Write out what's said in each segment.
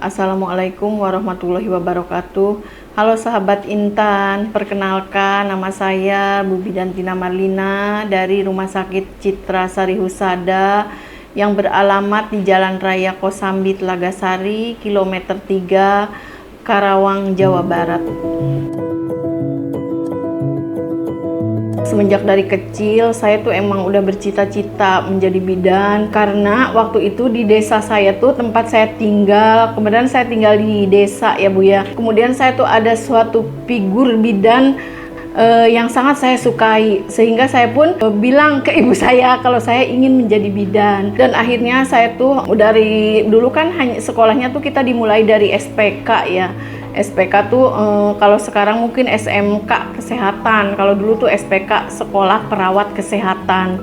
Assalamualaikum warahmatullahi wabarakatuh. Halo sahabat Intan, perkenalkan nama saya Bu Bidan Tina Marlina dari Rumah Sakit Citra Sari Husada yang beralamat di Jalan Raya Kosambi Telagasari, kilometer 3, Karawang, Jawa Barat. Semenjak dari kecil saya tuh emang udah bercita-cita menjadi bidan, karena waktu itu di desa saya tuh tempat saya tinggal, kemudian saya tinggal di desa ya Bu ya. Kemudian saya tuh ada suatu figur bidan yang sangat saya sukai, sehingga saya pun bilang ke ibu saya kalau saya ingin menjadi bidan. Dan akhirnya saya tuh dari dulu kan hanya sekolahnya tuh kita dimulai dari SPK ya. SPK tuh kalau sekarang mungkin SMK kesehatan, kalau dulu tuh SPK sekolah perawat kesehatan.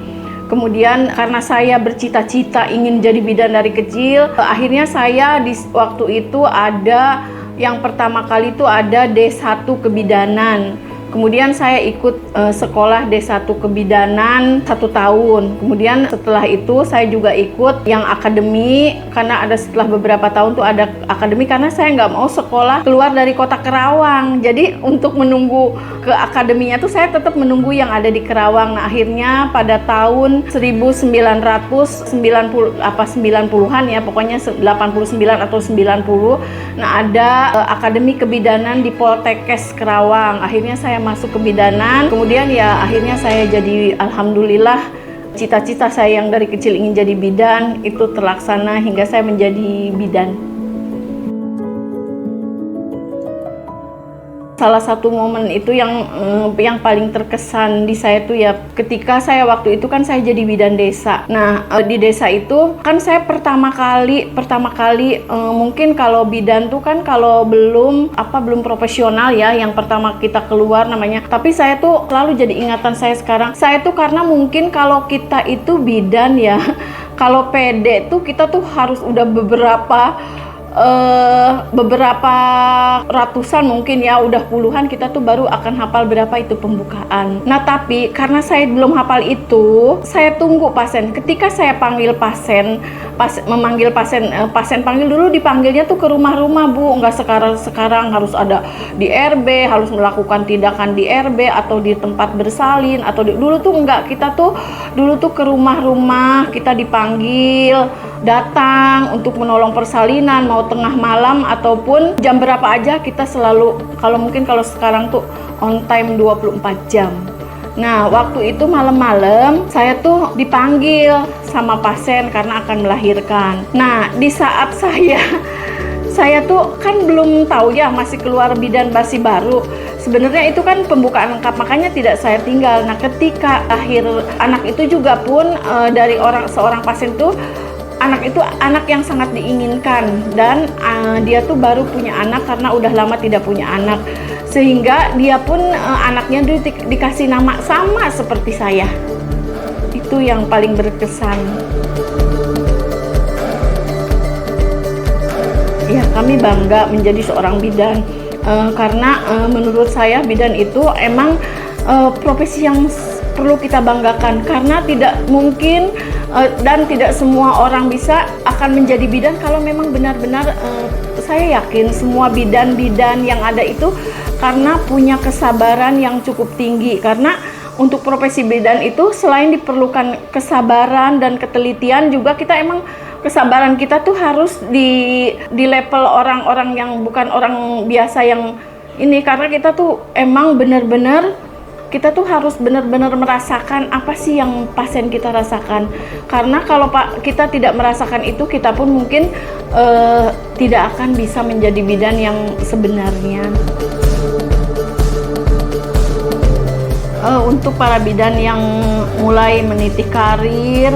Kemudian karena saya bercita-cita ingin jadi bidan dari kecil, akhirnya saya di waktu itu ada yang pertama kali itu ada D1 kebidanan. Kemudian saya ikut sekolah D1 kebidanan 1 tahun. Kemudian setelah itu saya juga ikut yang akademi, karena ada setelah beberapa tahun tuh ada akademi, karena saya nggak mau sekolah keluar dari kota Karawang. Jadi untuk menunggu ke akademinya tuh saya tetap menunggu yang ada di Karawang. Nah akhirnya pada tahun 1990-an ya, pokoknya 89 atau 90, nah ada akademi kebidanan di Poltekkes Karawang. Akhirnya saya masuk ke bidanan, kemudian ya akhirnya saya jadi, alhamdulillah, cita-cita saya yang dari kecil ingin jadi bidan itu terlaksana hingga saya menjadi bidan. Salah satu momen itu yang paling terkesan di saya tuh ya ketika saya waktu itu kan saya jadi bidan desa. Nah di desa itu kan saya pertama kali mungkin kalau bidan tuh kan kalau belum profesional ya, yang pertama kita keluar namanya. Tapi saya tuh selalu jadi ingatan saya sekarang. Saya tuh karena mungkin kalau kita itu bidan ya, kalau PD tuh kita tuh harus udah beberapa ratusan mungkin ya, udah puluhan kita tuh baru akan hafal berapa itu pembukaan. Nah tapi karena saya belum hafal itu, saya tunggu pasien. Ketika saya panggil pasien panggil dulu, dipanggilnya tuh ke rumah-rumah Bu, nggak sekarang harus ada di RB, harus melakukan tindakan di RB atau di tempat bersalin atau dulu tuh enggak, kita tuh dulu tuh ke rumah-rumah, kita dipanggil datang untuk menolong persalinan, mau tengah malam ataupun jam berapa aja kita selalu, kalau sekarang tuh on time 24 jam. Nah waktu itu malam-malam saya tuh dipanggil sama pasien karena akan melahirkan. Nah di saat saya tuh kan belum tahu ya, masih keluar bidan masih baru. Sebenarnya itu kan pembukaan lengkap, makanya tidak saya tinggal. Nah ketika akhir anak itu juga pun dari seorang pasien tuh, anak itu anak yang sangat diinginkan, dan dia tuh baru punya anak karena udah lama tidak punya anak, sehingga dia pun anaknya dikasih nama sama seperti saya. Itu yang paling berkesan. Ya kami bangga menjadi seorang bidan karena menurut saya bidan itu emang profesi yang perlu kita banggakan, karena tidak mungkin dan tidak semua orang akan menjadi bidan kalau memang benar-benar saya yakin semua bidan-bidan yang ada itu karena punya kesabaran yang cukup tinggi. Karena untuk profesi bidan itu selain diperlukan kesabaran dan ketelitian, juga kita emang kesabaran kita tuh harus di level orang-orang yang bukan orang biasa yang ini, karena kita tuh emang benar-benar kita tuh harus benar-benar merasakan apa sih yang pasien kita rasakan. Karena kalau kita tidak merasakan itu, kita pun mungkin tidak akan bisa menjadi bidan yang sebenarnya. Untuk para bidan yang mulai meniti karir,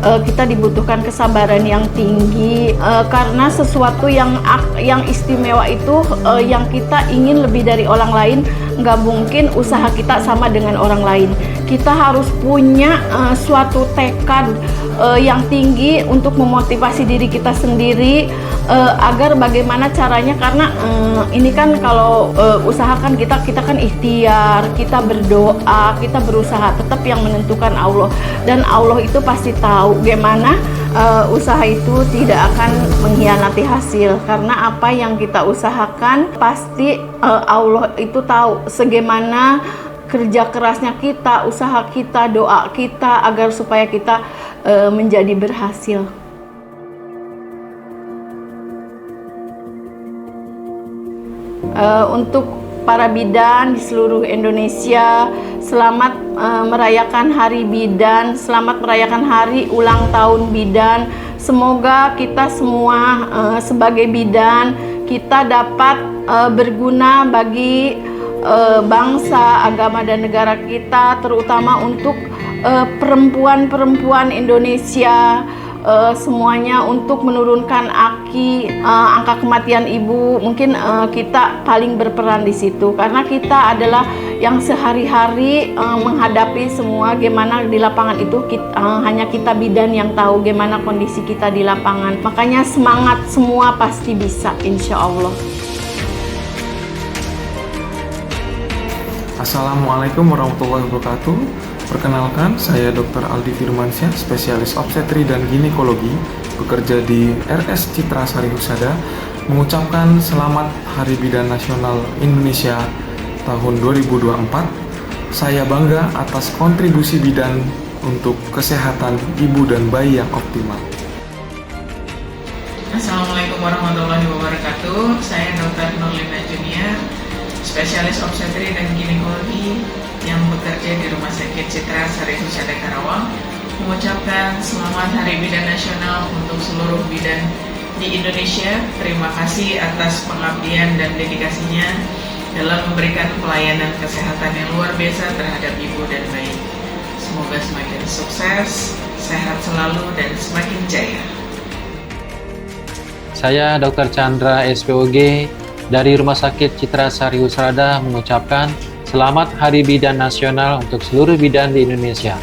kita dibutuhkan kesabaran yang tinggi, karena sesuatu yang istimewa itu yang kita ingin lebih dari orang lain, nggak mungkin usaha kita sama dengan orang lain. Kita harus punya suatu tekad yang tinggi untuk memotivasi diri kita sendiri, agar bagaimana caranya, karena ini kan kalau usahakan kita kan ikhtiar, kita berdoa, kita berusaha, tetap yang menentukan Allah, dan Allah itu pasti tahu tahu gimana usaha itu tidak akan mengkhianati hasil, karena apa yang kita usahakan pasti Allah itu tahu segimana kerja kerasnya kita, usaha kita, doa kita agar supaya kita menjadi berhasil. Untuk para bidan di seluruh Indonesia, selamat merayakan Hari Bidan, selamat merayakan hari ulang tahun bidan. Semoga kita semua sebagai bidan kita dapat berguna bagi bangsa, agama dan negara kita, terutama untuk perempuan-perempuan Indonesia. Semuanya untuk menurunkan angka kematian ibu. Mungkin kita paling berperan di situ karena kita adalah yang sehari-hari menghadapi semua gimana di lapangan itu. Hanya kita bidan yang tahu gimana kondisi kita di lapangan. Makanya semangat, semua pasti bisa, insya Allah. Assalamualaikum warahmatullahi wabarakatuh. Perkenalkan, saya Dr. Aldi Firmansyah, spesialis obstetri dan ginekologi, bekerja di RS Citra Sari Husada, mengucapkan selamat Hari Bidan Nasional Indonesia tahun 2024. Saya bangga atas kontribusi bidan untuk kesehatan ibu dan bayi yang optimal. Assalamualaikum warahmatullahi wabarakatuh. Saya Dr. Nurlina Junior, spesialis obstetri dan ginekologi yang bekerja di Rumah Sakit Citra Sari Husada Karawang, mengucapkan selamat Hari Bidan Nasional untuk seluruh bidan di Indonesia. Terima kasih atas pengabdian dan dedikasinya dalam memberikan pelayanan kesehatan yang luar biasa terhadap ibu dan bayi. Semoga semakin sukses, sehat selalu, dan semakin jaya. Saya Dr. Chandra SPOG dari Rumah Sakit Citra Sari Husada mengucapkan selamat Hari Bidan Nasional untuk seluruh bidan di Indonesia.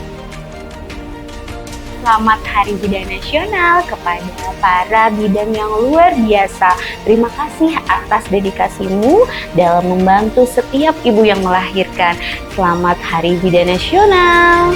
Selamat Hari Bidan Nasional kepada para bidan yang luar biasa. Terima kasih atas dedikasimu dalam membantu setiap ibu yang melahirkan. Selamat Hari Bidan Nasional.